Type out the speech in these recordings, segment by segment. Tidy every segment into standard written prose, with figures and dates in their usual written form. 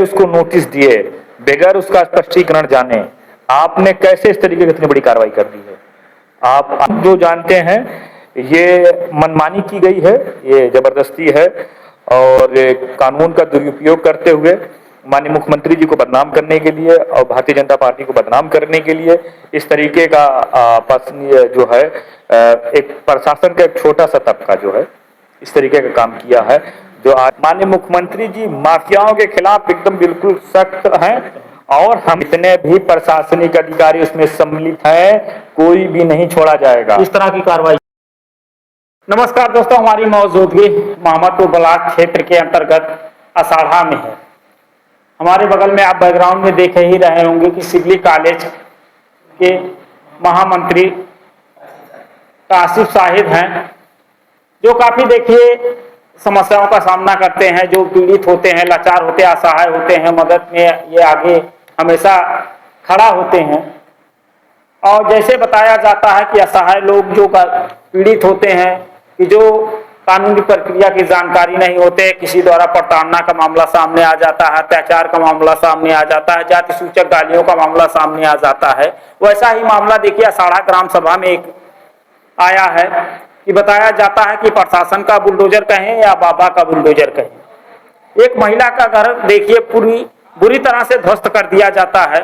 उसको नोटिस दिए बगैर उसका स्पष्टीकरण जाने आपने कैसे इस तरीके की इतनी बड़ी कार्रवाई कर दी है? आप जो जानते हैं ये मनमानी की गई है, ये जबरदस्ती है और कानून का दुरुपयोग करते हुए माननीय मुख्यमंत्री जी को बदनाम करने के लिए और भारतीय जनता पार्टी को बदनाम करने के लिए इस तरीके का जो है एक प्रशासन का एक छोटा सा तबका जो है इस तरीके का काम किया है। जो आज माननीय मुख्यमंत्री जी माफियाओं के खिलाफ एकदम बिल्कुल सख्त हैं और हम इतने भी प्रशासनिक अधिकारी उसमें सम्मिलित हैं, कोई भी नहीं छोड़ा जाएगा इस तरह की कार्रवाई। नमस्कार दोस्तों, हमारी मौजूदगी मोहम्मदपुर ब्लॉक क्षेत्र के अंतर्गत असाढ़ा में है। हमारे बगल में आप बैकग्राउंड में देख ही रहे होंगे कि सिवली कॉलेज के महामंत्री काशिफ साहिब हैं, जो काफी देखिए समस्याओं का सामना करते हैं। जो पीड़ित होते हैं, लाचार होते हैं, असहाय होते हैं, मदद में ये आगे हमेशा खड़ा होते हैं। और जैसे बताया जाता है कि असहाय लोग जो पीड़ित होते हैं कि जो कानूनी प्रक्रिया की जानकारी नहीं होते, किसी द्वारा प्रताड़ना का मामला सामने आ जाता है, अत्याचार का मामला सामने आ जाता है, जाति सूचक गालियों का मामला सामने आ जाता है। वैसा ही मामला देखिए असाढ़ा ग्राम सभा में एक आया है कि बताया जाता है कि प्रशासन का बुलडोजर कहें या बाबा का बुलडोजर कहें, एक महिला का घर देखिए पूरी बुरी तरह से ध्वस्त कर दिया जाता है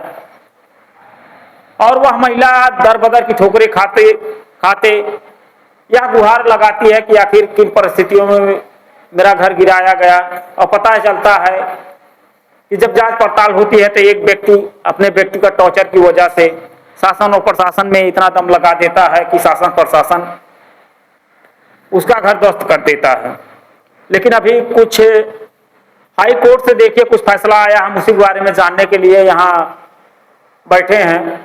और वह महिला दर बदर की ठोकरें खाते खाते यह गुहार लगाती है कि आखिर किन परिस्थितियों में मेरा घर गिराया गया। और पता चलता है कि जब जांच पड़ताल होती है तो एक व्यक्ति अपने व्यक्तिगत टॉर्चर की वजह से शासन और प्रशासन में इतना दम लगा देता है कि शासन प्रशासन उसका घर ध्वस्त कर देता है। लेकिन अभी कुछ हाई कोर्ट से देखिए कुछ फैसला आया, हम उसी के बारे में जानने के लिए यहाँ बैठे हैं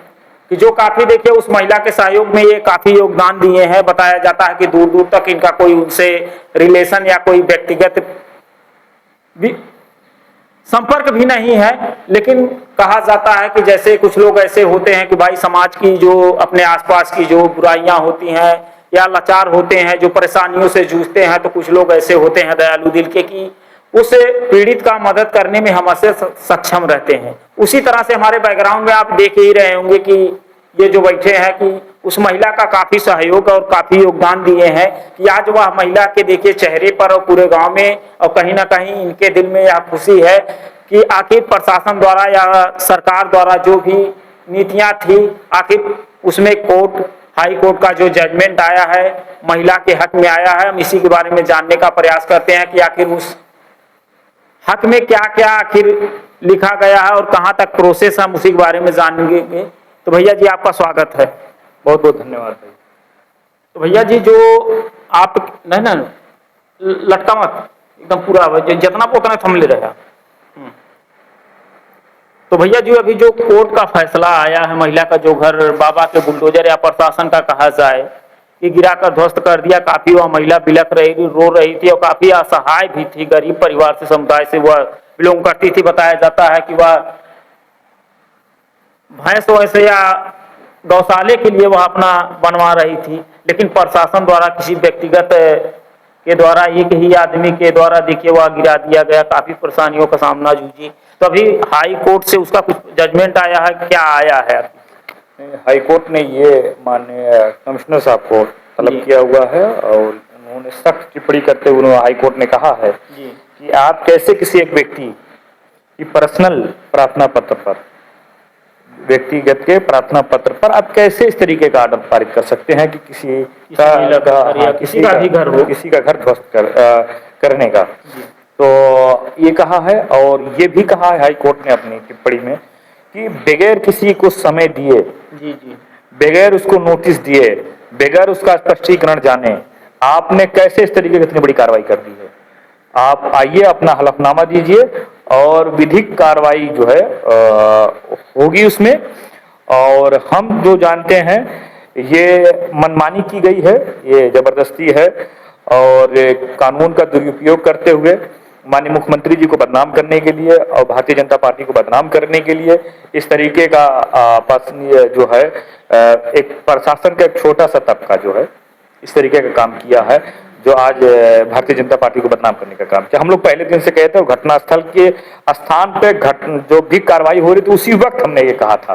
कि जो काफी देखिए उस महिला के सहयोग में ये काफी योगदान दिए हैं। बताया जाता है कि दूर दूर तक इनका कोई उनसे रिलेशन या कोई व्यक्तिगत भी संपर्क भी नहीं है, लेकिन कहा जाता है कि जैसे कुछ लोग ऐसे होते हैं कि भाई समाज की जो अपने आसपास की जो बुराइयां होती हैं या लाचार होते हैं, जो परेशानियों से जूझते हैं, तो कुछ लोग ऐसे होते हैं दयालु दिल के कि उस पीड़ित का मदद करने में हम से सक्षम रहते हैं। उसी तरह से हमारे बैकग्राउंड में आप देख ही रहे होंगे कि ये जो बैठे हैं कि उस महिला का काफी सहयोग और काफी योगदान दिए हैं कि आज वह महिला के देखिए चेहरे पर और पूरे गांव में और कहीं ना कहीं इनके दिल में यह खुशी है कि आखिर प्रशासन द्वारा या सरकार द्वारा जो भी नीतियां थी, आखिर उसमें कोर्ट हाई कोर्ट का जो जजमेंट आया है महिला के हक में आया है। हम इसी के बारे में जानने का प्रयास करते हैं कि आखिर उस हक में क्या क्या आखिर लिखा गया है और कहां तक प्रोसेस, हम उसी के बारे में जानेंगे। तो भैया जी आपका स्वागत है। बहुत बहुत धन्यवाद भाई। तो भैया जी जो आप नहीं ना लटका मत, एकदम पूरा जितना पोतना थम ले रहे हैं। तो भैया जी अभी जो कोर्ट का फैसला आया है, महिला का जो घर बाबा के बुलडोजर या प्रशासन का कहा जाए कि गिराकर ध्वस्त कर दिया, काफी वह महिला बिलख रही थी, रो रही थी और काफी असहाय भी थी, गरीब परिवार से समुदाय से वह बिलोंग करती थी। बताया जाता है कि वह भैंस वैसे या गौशाले के लिए वह अपना बनवा रही थी, लेकिन प्रशासन द्वारा किसी व्यक्तिगत के द्वारा एक ही आदमी के द्वारा देखिए वह गिरा दिया गया, काफी परेशानियों का सामना जूझी। तो अभी हाई कोर्ट से उसका कुछ जजमेंट आया है, क्या आया है? हाई कोर्ट ने ये माननीय कमिश्नर साहब को तलब किया हुआ है और उन्होंने सख्त टिप्पणी करते हुए हाई कोर्ट ने कहा है कि आप कैसे किसी एक व्यक्ति की पर्सनल प्रार्थना पत्र पर, व्यक्तिगत के प्रार्थना पत्र पर आप कैसे इस तरीके का आर्डर पारित कर सकते हैं कि किसी का भी घर हो, किसी का घर ध्वस्त करने का। तो ये कहा है और ये भी कहा है हाई कोर्ट ने अपनी टिप्पणी में कि बगैर किसी को समय दिए, बगैर उसको नोटिस दिए, बगैर उसका स्पष्टीकरण जाने आपने कैसे इस तरीके की इतनी बड़ी कार्रवाई कर दी है। आप आइए अपना हलफनामा दीजिए और विधिक कार्रवाई जो है होगी उसमें। और हम जो जानते हैं ये मनमानी की गई है, ये जबरदस्ती है और कानून का दुरुपयोग करते हुए माननीय मुख्यमंत्री जी को बदनाम करने के लिए और भारतीय जनता पार्टी को बदनाम करने के लिए इस तरीके का जो है एक प्रशासन का एक छोटा सा तबका जो है इस तरीके का काम किया है। जो आज भारतीय जनता पार्टी को बदनाम करने का काम किया। हम लोग पहले दिन से कहे थे, घटनास्थल के स्थान पे जो भी कार्रवाई हो रही थी उसी वक्त हमने ये कहा था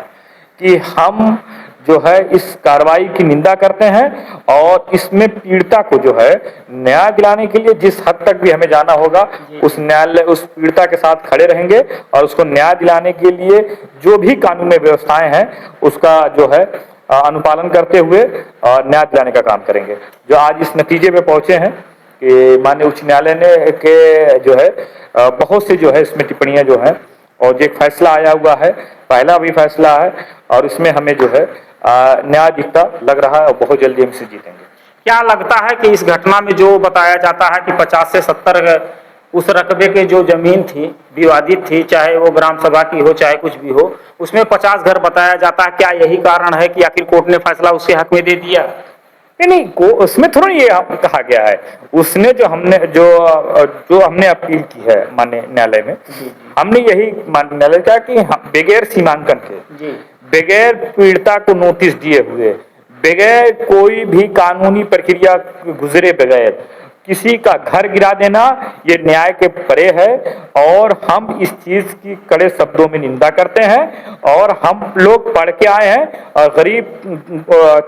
कि हम जो है इस कार्रवाई की निंदा करते हैं और इसमें पीड़िता को जो है न्याय दिलाने के लिए जिस हद तक भी हमें जाना होगा उस न्यायालय उस पीड़िता के साथ खड़े रहेंगे और उसको न्याय दिलाने के लिए जो भी कानून में व्यवस्थाएं हैं उसका जो है अनुपालन करते हुए न्याय दिलाने का काम करेंगे। जो आज इस नतीजे पे पहुंचे हैं कि माननीय उच्च न्यायालय ने के जो है बहुत से जो है इसमें टिप्पणियां जो हैं और जो एक फैसला आया हुआ है, पहला भी फैसला है और इसमें हमें जो है न्याय दिखता लग रहा है और बहुत जल्दी हम इसे जीतेंगे। क्या लगता है कि इस घटना में जो बताया जाता है कि 50 से 70 उस रकबे के जो जमीन थी विवादित थी, चाहे वो ग्राम सभा की हो चाहे कुछ भी हो, उसमें 50 घर बताया जाता है, क्या यही कारण है कि आखिर कोर्ट ने फैसला उसके हक में दे दिया? नहीं को उसमें थोड़ा ये कहा गया है, उसने जो हमने अपील की है माननीय न्यायालय में, हमने यही माननीय न्यायालय कहा कि बगैर सीमांकन के, बगैर पीड़िता को नोटिस दिए हुए, बगैर कोई भी कानूनी प्रक्रिया गुजरे बगैर किसी का घर गिरा देना ये न्याय के परे है और हम इस चीज की कड़े शब्दों में निंदा करते हैं और हम लोग पढ़ के आए हैं और गरीब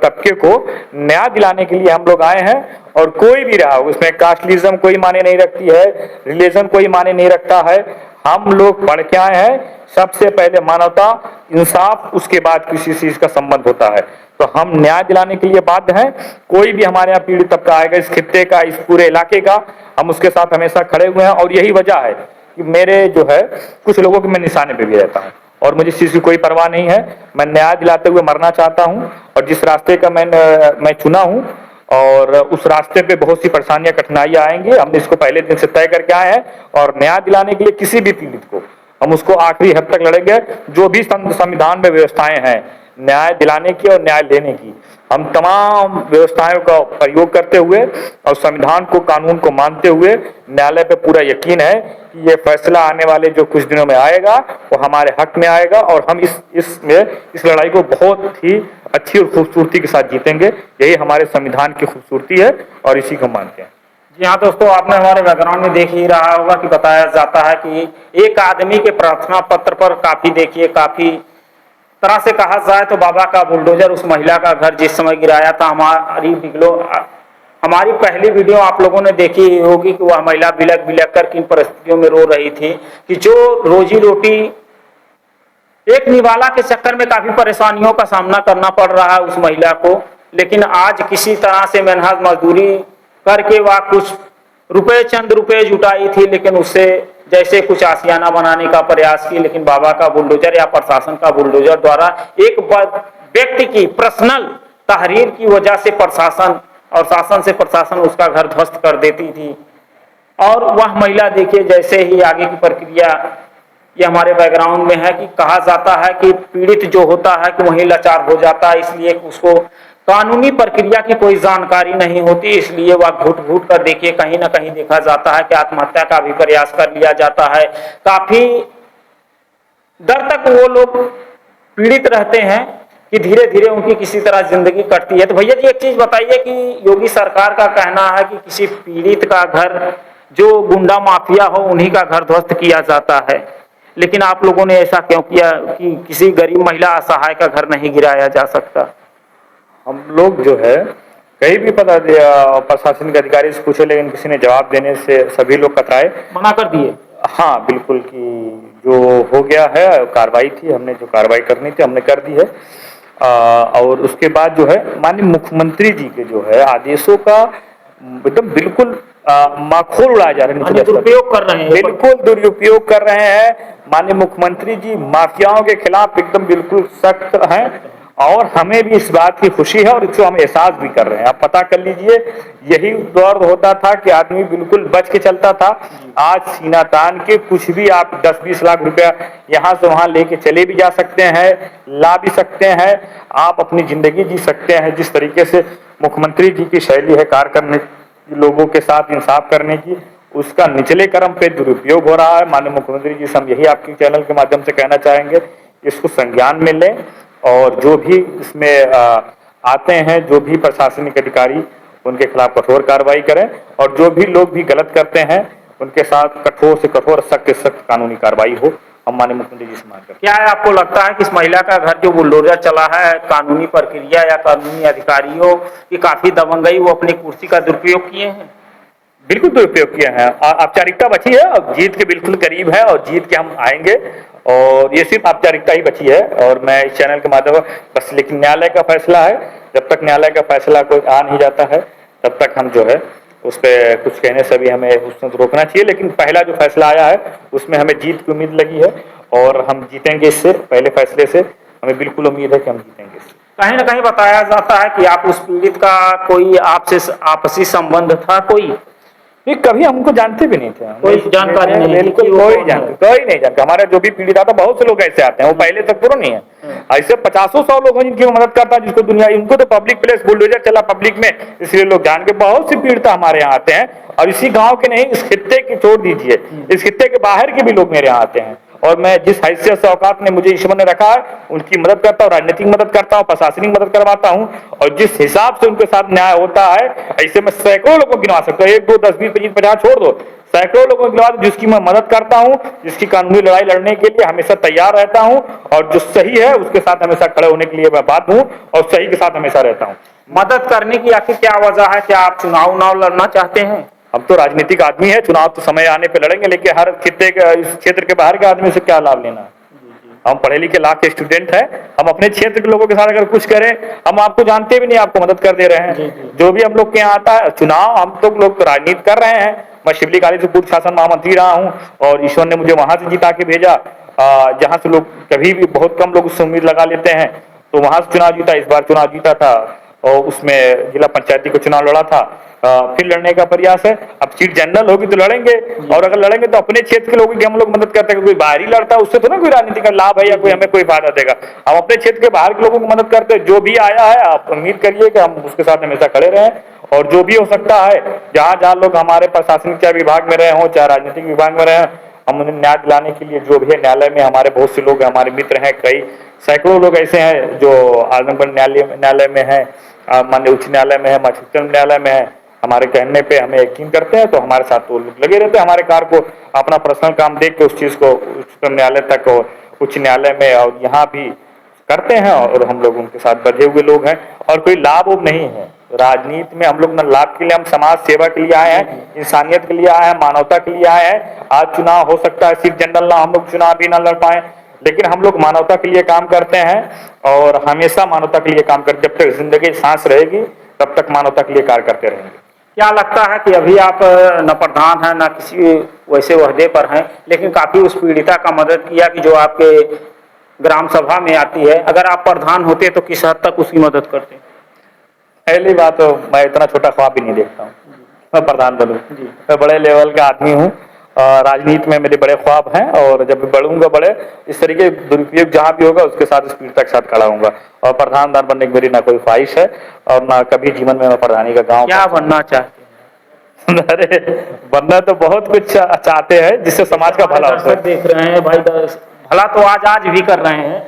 तबके को न्याय दिलाने के लिए हम लोग आए हैं। और कोई भी रहा उसमें कास्टलिज्म कोई माने नहीं रखती है, रिलीजन कोई माने नहीं रखता है, हम लोग पढ़ के आए हैं, सबसे पहले मानवता इंसाफ उसके बाद किसी चीज का संबंध होता है, तो हम न्याय दिलाने के लिए बाध्य हैं। कोई भी हमारे यहाँ पीड़ित तबका आएगा इस खित्ते का इस पूरे इलाके का, हम उसके साथ हमेशा खड़े हुए हैं और यही वजह है कि मेरे जो है कुछ लोगों के मैं निशाने पे भी रहता हूँ और मुझे इस चीज की कोई परवाह नहीं है। मैं न्याय दिलाते हुए मरना चाहता हूँ और जिस रास्ते का मैं चुना हूँ और उस रास्ते पे बहुत सी परेशानियां कठिनाइयां आएंगी, हमने इसको पहले दिन से तय करके आए हैं और न्याय दिलाने के लिए किसी भी पीड़ित को हम उसको आखिरी हद तक लड़ेंगे। जो भी संविधान में व्यवस्थाएं हैं न्याय दिलाने की और न्याय लेने की, हम तमाम व्यवस्थाओं का प्रयोग करते हुए और संविधान को कानून को मानते हुए न्यायालय पे पूरा यकीन है कि ये फैसला आने वाले जो कुछ दिनों में आएगा वो हमारे हक में आएगा और हम इस लड़ाई को बहुत ही अच्छी और खूबसूरती के साथ जीतेंगे। यही हमारे संविधान की खूबसूरती है और इसी को मानते हैं। जी हाँ दोस्तों, आपने हमारे बैकग्राउंड में देख ही रहा होगा कि बताया जाता है कि एक आदमी के प्रार्थना पत्र पर काफी तरह से कहा जाए तो बाबा का बुलडोजर उस महिला का घर जिस समय गिराया था, हमारी पहली वीडियो आप लोगों ने देखी होगी कि वह महिला बिलक कर किन परिस्थितियों में रो रही थी कि जो रोजी रोटी एक निवाला के चक्कर में काफी परेशानियों का सामना करना पड़ रहा है उस महिला को, लेकिन आज किसी तरह से मेहनत मजदूरी करके वह कुछ चंद रुपए जुटाई थी, लेकिन उससे जैसे कुछ आशियाना बनाने का प्रयास की, लेकिन बाबा का बुलडोजर या प्रशासन का बुलडोजर द्वारा एक व्यक्ति की पर्सनल तहरीर की वजह से प्रशासन और शासन से प्रशासन उसका घर ध्वस्त कर देती थी। और वह महिला देखिए जैसे ही आगे की प्रक्रिया ये हमारे बैकग्राउंड में है कि कहा जाता है कि पीड़ित जो होता है कि वही लाचार हो जाता है, इसलिए उसको कानूनी प्रक्रिया की कोई जानकारी नहीं होती, इसलिए वह घुट कर देखिए कहीं ना कहीं देखा जाता है कि आत्महत्या का भी प्रयास कर लिया जाता है। काफी दर तक वो लोग पीड़ित रहते हैं कि धीरे धीरे उनकी किसी तरह जिंदगी कटती है। तो भैया जी एक चीज बताइए कि योगी सरकार का कहना है कि किसी पीड़ित का घर जो गुंडा माफिया हो उन्हीं का घर ध्वस्त किया जाता है, लेकिन आप लोगों ने ऐसा क्यों किया कि किसी गरीब महिला असहाय का घर नहीं गिराया जा सकता? हम लोग जो है कहीं भी प्रशासन के अधिकारी से पूछे लेकिन किसी ने जवाब देने से सभी लोग कतराए, मना कर दिए। हाँ बिल्कुल, कि जो हो गया है कार्रवाई थी, हमने जो कार्रवाई करनी थी हमने कर दी है। और उसके बाद जो है माननीय मुख्यमंत्री जी के जो है आदेशों का एकदम बिल्कुल माखोल उड़ाया जा रहा है, दुरुपयोग कर रहे हैं, बिल्कुल दुरुपयोग कर रहे हैं। माननीय मुख्यमंत्री जी माफियाओं के खिलाफ एकदम बिल्कुल सख्त हैं और हमें भी इस बात की खुशी है और इसको हम एहसास भी कर रहे हैं। आप पता कर लीजिए, यही दौर होता था कि आदमी बिल्कुल बच के चलता था, आज सीना तान के कुछ भी आप 10-20 लाख रुपया यहाँ से वहाँ लेके चले भी जा सकते हैं, ला भी सकते हैं, आप अपनी जिंदगी जी सकते हैं। जिस तरीके से मुख्यमंत्री जी की शैली है कार्य करने की, लोगों के साथ इंसाफ करने की, उसका निचले क्रम पे दुरुपयोग हो रहा है। माननीय मुख्यमंत्री जी से हम यही आपके चैनल के माध्यम से कहना चाहेंगे, इसको संज्ञान में लें और जो भी इसमें आते हैं, जो भी प्रशासनिक अधिकारी, उनके खिलाफ कठोर कार्रवाई करें और जो भी लोग भी गलत करते हैं उनके साथ कठोर से कठोर, सख्त से सख्त कानूनी कार्रवाई हो। हम माननीय मुख्यमंत्री जी से मांग करते हैं। क्या है आपको लगता है कि इस महिला का घर जो बुलडोजर चला है, कानूनी प्रक्रिया या कानूनी अधिकारियों की काफी दबंगई, वो अपनी कुर्सी का दुरुपयोग किए हैं? बिल्कुल दुरुपयोग किया है। औपचारिकता बची है और जीत के बिल्कुल करीब है और जीत के हम आएंगे और ये सिर्फ औपचारिकता ही बची है। और मैं इस चैनल के माध्यम बस, लेकिन न्यायालय का फैसला है, जब तक न्यायालय का फैसला कोई आ नहीं जाता है तब तक हम जो है उस पर कुछ कहने से भी हमें उसमें रोकना चाहिए। लेकिन पहला जो फैसला आया है उसमें हमें जीत की उम्मीद लगी है और हम जीतेंगे। इससे पहले फैसले से हमें बिल्कुल उम्मीद है कि हम जीतेंगे। कहीं ना कहीं बताया जाता है कि आप उस पीड़ित का कोई आपसे आपसी संबंध था कोई? ये कभी हमको जानते भी नहीं थे, कोई जानकारी नहीं, बिल्कुल कोई नहीं जानते। हमारे जो भी पीड़ित आता, बहुत से लोग ऐसे आते हैं, वो पहले तक पूरा नहीं है। ऐसे 50-100 लोग हैं जिनकी वो मदद करता है, जिसको दुनिया, इनको तो पब्लिक प्लेस बुलडोजर चला पब्लिक में, इसलिए लोग जान के बहुत सी पीड़ित हमारे यहाँ आते हैं। और इसी गाँव के नहीं, इस खित्ते की छोड़ दीजिए, इस खित्ते के बाहर के भी लोग मेरे यहाँ आते हैं और मैं जिस हैसियत से औकात में मुझे ईश्वर ने रखा है उनकी मदद करता हूँ, राजनीतिक मदद करता हूँ, प्रशासनिक मदद करवाता हूँ। और जिस हिसाब से उनके साथ न्याय होता है, ऐसे मैं सैकड़ों लोगों को गिनवा सकता हूँ, 1, 2, 10, 20, 25, 50 छोड़ दो, सैकड़ों लोगों को गिनवा, जिसकी मैं मदद करता हूँ, जिसकी कानूनी लड़ाई लड़ने के लिए हमेशा तैयार रहता हूँ और जो सही है उसके साथ हमेशा खड़े होने के लिए मैं बात हूँ और सही के साथ हमेशा रहता हूँ। मदद करने की आखिर क्या वजह है? क्या आप चुनाव लड़ना चाहते हैं? हम तो राजनीतिक आदमी है, चुनाव तो समय आने पे लड़ेंगे, लेकिन हर खित्ते के, इस क्षेत्र के बाहर के आदमी से क्या लाभ लेना है? हम पढ़े लिखे लाख के स्टूडेंट हैं, हम अपने क्षेत्र के लोगों के साथ अगर कुछ करें, हम आपको जानते भी नहीं, आपको मदद कर दे रहे हैं। जो भी हम लोग के यहाँ आता है चुनाव, हम तो लोग राजनीति कर रहे हैं। मैं शिवली काली से पूर्व शासन महामंत्री रहा हूँ और ईश्वर ने मुझे वहां से जिता के भेजा, जहां से लोग कभी भी बहुत कम लोग उससे उम्मीद लगा लेते हैं, तो वहां से चुनाव जीता। इस बार चुनाव जीता था और उसमें जिला पंचायती को चुनाव लड़ा था। फिर लड़ने का प्रयास है। अब सीट जनरल होगी तो लड़ेंगे और अगर लड़ेंगे तो अपने क्षेत्र के लोगों की हम लोग मदद करते हैं। कोई बाहरी लड़ता है उससे तो ना कोई राजनीति का लाभ है या कोई हमें कोई फायदा देगा। हम अपने क्षेत्र के बाहर के लोगों की मदद करते हैं। जो भी आया है आप उम्मीद करिए कि हम उसके साथ हमेशा खड़े रहें और जो भी हो सकता है, जहाँ जहाँ लोग हमारे प्रशासनिक चाहे विभाग में रहे हों चाहे राजनीतिक विभाग में रहे, हम उन्हें न्याय दिलाने के लिए जो भी है, न्यायालय में हमारे बहुत से लोग हमारे मित्र हैं, कई सैकड़ों लोग ऐसे हैं जो आजमगढ़ न्यायालय में है, माननीय उच्च न्यायालय में है, उच्चतम न्यायालय में है। हमारे कहने पे हमें यकीन करते हैं तो हमारे साथ तो लोग लगे रहते हैं। हमारे कार्य को अपना पर्सनल काम देख के उस चीज को उच्चतम न्यायालय तक और उच्च न्यायालय में और यहाँ भी करते हैं और हम लोग उनके साथ बधे हुए लोग हैं और कोई लाभ नहीं है राजनीति में। हम लोग न लाभ के लिए, हम समाज सेवा के लिए आए हैं, इंसानियत के लिए आए हैं, मानवता के लिए आए हैं। आज चुनाव हो सकता है सिर्फ जनरल ना, हम लोग चुनाव भी ना लड़ पाए, लेकिन हम लोग मानवता के लिए काम करते हैं और हमेशा मानवता के लिए काम करते। जब तक जिंदगी सांस रहेगी तब तक मानवता के लिए कार्य करते रहेंगे। क्या लगता है कि अभी आप न प्रधान हैं न किसी वैसे ओहदे पर हैं, लेकिन काफी उस पीड़िता का मदद किया कि जो आपके ग्राम सभा में आती है, अगर आप प्रधान होते तो किस हद तक उसकी मदद करते? पहली बात तो मैं इतना छोटा ख्वाब भी नहीं देखता हूँ मैं प्रधान बनूं। मैं बड़े लेवल का आदमी हूँ, राजनीति में मेरे बड़े ख्वाब हैं और जब बढ़ूंगा बड़े इस तरीके दुरुपयोग जहाँ भी होगा उसके साथ इस पीड़िता के साथ खड़ा हूंगा। और प्रधान बनने की मेरी ना कोई ख्वाहिश है और ना कभी जीवन में मैं प्रधानी का गाँव। क्या बनना चाहते हैं? अरे बनना तो बहुत कुछ चाहते हैं जिससे समाज का भला हो। देख रहे हैं भाई, भला तो आज भी कर रहे हैं,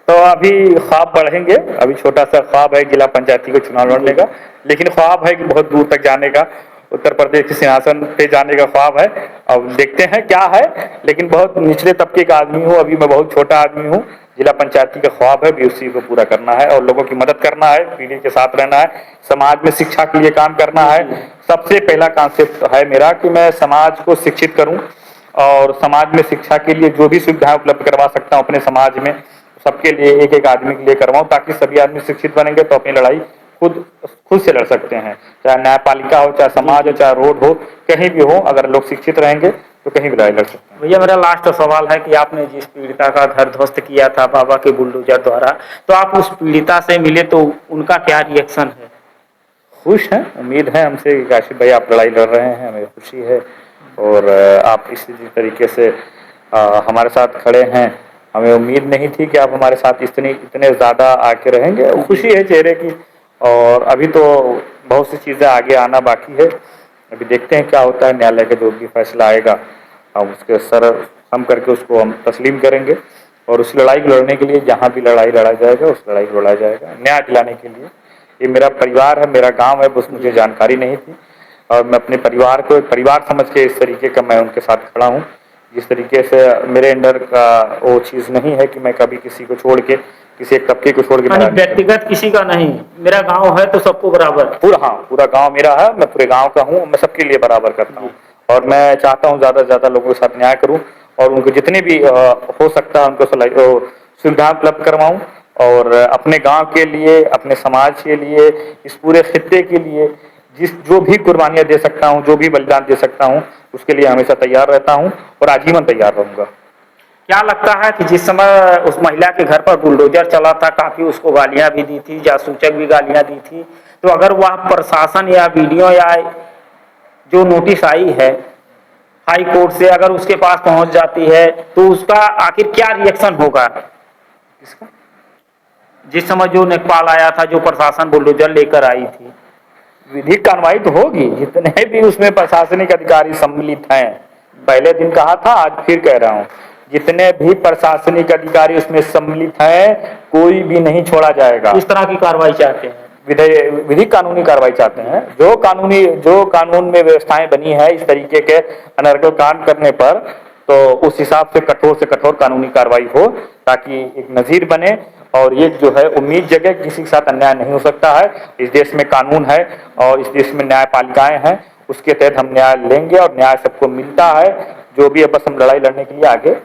तो अभी ख्वाब बढ़ेंगे। अभी छोटा सा ख्वाब है जिला पंचायती को चुनाव लड़ने का, लेकिन ख्वाब है कि बहुत दूर तक जाने का, उत्तर प्रदेश के सिंहासन पे जाने का ख्वाब है। अब देखते हैं क्या है, लेकिन बहुत निचले तबके का आदमी हूँ, अभी मैं बहुत छोटा आदमी हूँ। जिला पंचायती का ख्वाब है भी उसी को पूरा करना है और लोगों की मदद करना है, पीढ़ी के साथ रहना है, समाज में शिक्षा के लिए काम करना है। सबसे पहला कॉन्सेप्ट है मेरा कि मैं समाज को शिक्षित करूँ और समाज में शिक्षा के लिए जो भी सुविधाएं उपलब्ध करवा सकता हूँ अपने समाज में, सबके लिए एक एक आदमी के लिए करवाऊं, ताकि सभी आदमी शिक्षित बनेंगे तो अपनी लड़ाई खुद से लड़ सकते हैं। चाहे न्यायपालिका हो, चाहे समाज हो, चाहे रोड हो, कहीं भी हो, अगर लोग शिक्षित रहेंगे तो कहीं भी लड़ाई लड़ सकते हैं। भैया मेरा लास्ट सवाल है कि आपने जिस पीड़िता का घर ध्वस्त किया था बाबा के बुलडोजर द्वारा, तो आप उस पीड़िता से मिले तो उनका क्या रिएक्शन है? खुश हैं, उम्मीद है हमसे कि काशिफ भाई आप लड़ाई लड़ रहे हैं, हमें खुशी है और आप इसी तरीके से हमारे साथ खड़े हैं। हमें उम्मीद नहीं थी कि आप हमारे साथ इतने ज़्यादा आके रहेंगे। खुशी है चेहरे की और अभी तो बहुत सी चीज़ें आगे आना बाकी है। अभी देखते हैं क्या होता है, न्यायालय का जो भी फैसला आएगा हम उसके सर हम करके उसको हम तस्लीम करेंगे और उस लड़ाई को लड़ने के लिए जहाँ भी लड़ाई लड़ा जाएगा उस लड़ाई को लड़ा जाएगा न्याय दिलाने के लिए। ये मेरा परिवार है, मेरा गांव है, बस मुझे जानकारी नहीं थी और मैं अपने परिवार को एक परिवार समझ के इस तरीके का मैं उनके साथ खड़ा हूँ। जिस तरीके से मेरे अंडर का वो चीज़ नहीं है कि मैं कभी किसी को छोड़ के, किसी एक तबके को छोड़ के यानी व्यक्तिगत किसी का नहीं, मेरा गांव है तो सबको बराबर। पूरा, हाँ, पूरा गांव मेरा है, मैं पूरे गांव का हूँ, मैं सबके लिए बराबर करता हूँ और मैं चाहता हूँ ज़्यादा से ज़्यादा लोगों के साथ न्याय करूँ और उनको जितने भी हो सकता है उनको सुविधा उपलब्ध करवाऊँ और अपने गांव के लिए, अपने समाज के लिए, इस पूरे खित्ते के लिए जो भी कुर्बानियाँ दे सकता हूँ, जो भी बलिदान दे सकता हूँ, उसके लिए हमेशा तैयार रहता हूँ और आजीवन तैयार रहूँगा। क्या लगता है कि जिस समय उस महिला के घर पर बुलडोजर चला था, काफी उसको गालियां भी दी थी, जासूचक भी गालियां दी थी, तो अगर वह प्रशासन या वीडियो या जो नोटिस आई है हाई कोर्ट से अगर उसके पास पहुंच जाती है तो उसका आखिर क्या रिएक्शन होगा? इसका जिस समय जो नेकपाल आया था, जो प्रशासन बुलडोजर लेकर आई थी, विधिक कार्रवाई तो होगी। जितने भी उसमें प्रशासनिक अधिकारी सम्मिलित हैं, पहले दिन कहा था, आज फिर कह रहा हूँ, जितने भी प्रशासनिक अधिकारी उसमें सम्मिलित हैं, कोई भी नहीं छोड़ा जाएगा। इस तरह की कार्रवाई चाहते हैं, विधिक कानूनी कार्रवाई चाहते हैं। जो कानून में व्यवस्थाएं बनी है इस तरीके के अनर्गल कांड करने पर, तो उस हिसाब से कठोर कानूनी कार्रवाई हो ताकि एक नजीर बने और ये जो है उम्मीद जगे किसी के साथ अन्याय नहीं हो सकता है। इस देश में कानून है और इस देश में न्यायपालिकाएं हैं, उसके तहत हम न्याय लेंगे और न्याय सबको मिलता है। जो भी है बस हम लड़ाई लड़ने के लिए आगे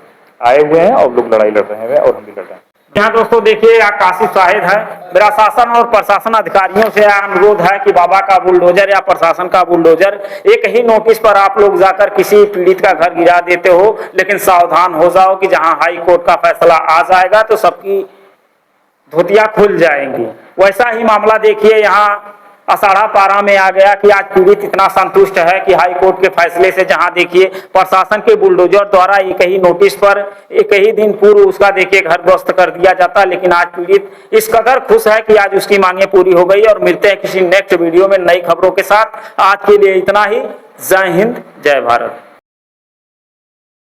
आए हुए हैं और लोग लड़ाई लड़ रहे हैं और हम भी लड़ रहे हैं। यहाँ दोस्तों देखिए, यहाँ काशिफ शाहिद है। मेरा शासन और प्रशासन अधिकारियों से अनुरोध है कि बाबा का बुलडोजर या प्रशासन का बुलडोजर, एक ही नोटिस पर आप लोग जाकर किसी पीड़ित का घर गिरा देते हो, लेकिन सावधान हो जाओ कि जहां हाई कोर्ट का फैसला आ जाएगा तो सबकी धोतियां खुल जाएंगी। वैसा ही मामला देखिए यहाँ अषाढ़ा पारा में आ गया कि आज पीड़ित इतना संतुष्ट है कि हाई कोर्ट के फैसले से, जहां देखिए प्रशासन के बुलडोजर द्वारा एक ही नोटिस पर एक ही दिन पूर्व उसका देखिए घर ध्वस्त कर दिया जाता, लेकिन आज पीड़ित इस कदर खुश है कि आज उसकी मांगे पूरी हो गई। और मिलते हैं किसी नेक्स्ट वीडियो में नई खबरों के साथ। आज के लिए इतना ही। जय हिंद, जय भारत।